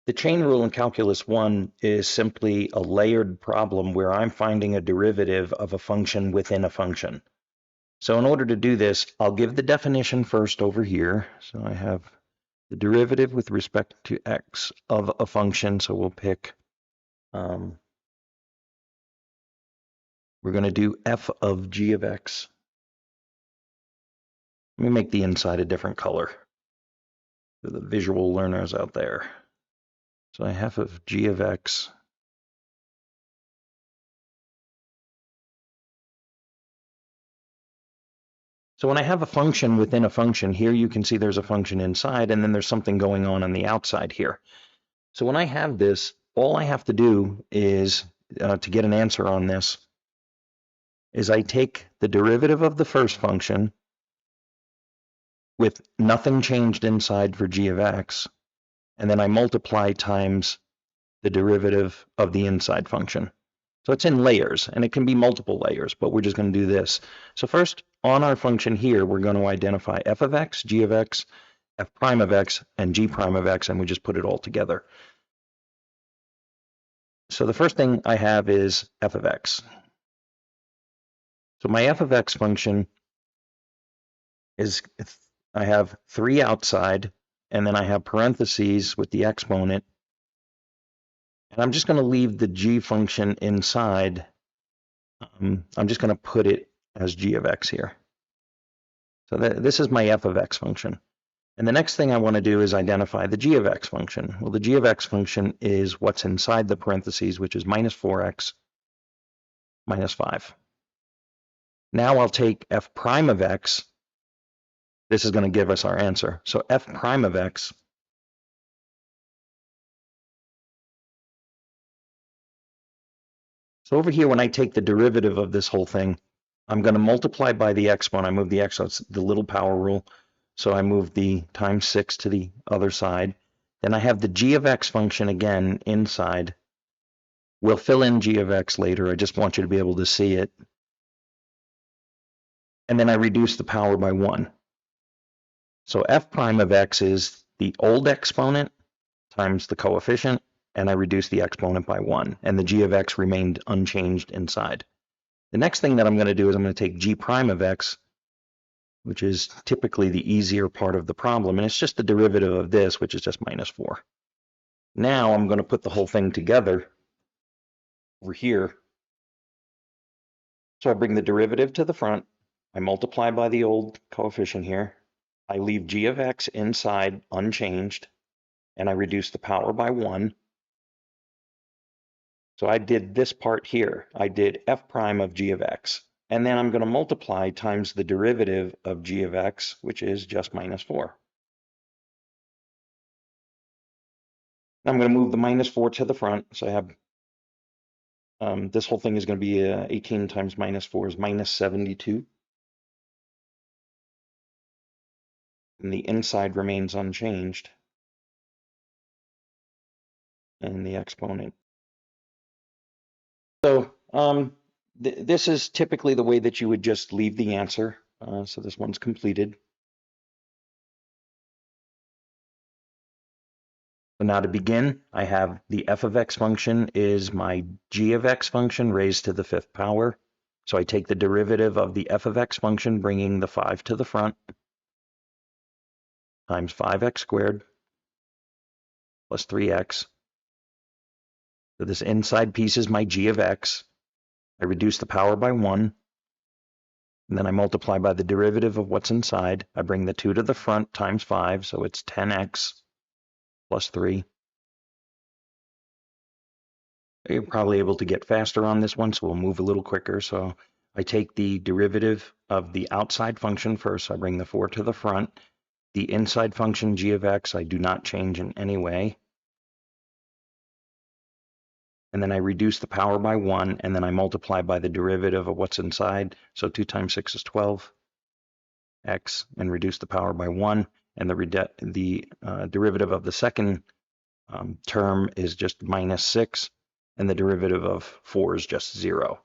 The chain rule in Calculus 1 is simply a layered problem where I'm finding a derivative of a function within a function. So in order to do this, I'll give the definition first over here. So I have the derivative with respect to x of a function. So we'll pick, we're going to do f of g of x. Let me make the inside a different color for the visual learners out there. So I have of g of x. So when I have a function within a function, here you can see there's a function inside, and then there's something going on the outside here. So when I have this, all I have to do is, to get an answer on this, is I take the derivative of the first function with nothing changed inside for g of x, and then I multiply times the derivative of the inside function. So it's in layers, and it can be multiple layers, but we're just going to do this. So first, on our function here, we're going to identify f of x, g of x, f prime of x, and g prime of x, and we just put it all together. So the first thing I have is f of x. So my f of x function is, I have 3 outside, and then I have parentheses with the exponent. And I'm just going to leave the g function inside. I'm just going to put it as g of x here. So this is my f of x function. And the next thing I want to do is identify the g of x function. Well, the g of x function is what's inside the parentheses, which is minus 4x minus 5. Now I'll take f prime of x. This is going to give us our answer. So f prime of x So over here, when I take the derivative of this whole thing, I'm going to multiply by the exponent. I move the x, so it's the little power rule. So I move the times 6 to the other side. Then I have the g of x function again inside. We'll fill in g of x later. I just want you to be able to see it. And then I reduce the power by 1. So f prime of x is the old exponent times the coefficient, and I reduce the exponent by 1. And the g of x remained unchanged inside. The next thing that I'm going to do is I'm going to take g prime of x, which is typically the easier part of the problem, and it's just the derivative of this, which is just minus 4. Now I'm going to put the whole thing together over here. So I bring the derivative to the front, I multiply by the old coefficient here, I leave g of x inside unchanged, and I reduce the power by 1. So I did this part here. I did f prime of g of x. And then I'm going to multiply times the derivative of g of x, which is just minus 4. I'm going to move the minus 4 to the front. So I have, this whole thing is going to be 18 times minus 4 is minus 72. And the inside remains unchanged. And the exponent. So this is typically the way that you would just leave the answer. So this one's completed. So now to begin, I have the f of x function is my g of x function raised to the 5th power. So I take the derivative of the f of x function, bringing the 5 to the front, times 5x squared plus 3x. So this inside piece is my g of x. I reduce the power by 1. And then I multiply by the derivative of what's inside. I bring the 2 to the front times 5, so it's 10x plus 3. You're probably able to get faster on this one, so we'll move a little quicker. So I take the derivative of the outside function first. So I bring the 4 to the front. The inside function, g of x, I do not change in any way. And then I reduce the power by 1, and then I multiply by the derivative of what's inside. So 2 times 6 is 12x, and reduce the power by 1. And the derivative of the second term is just minus 6, and the derivative of 4 is just 0.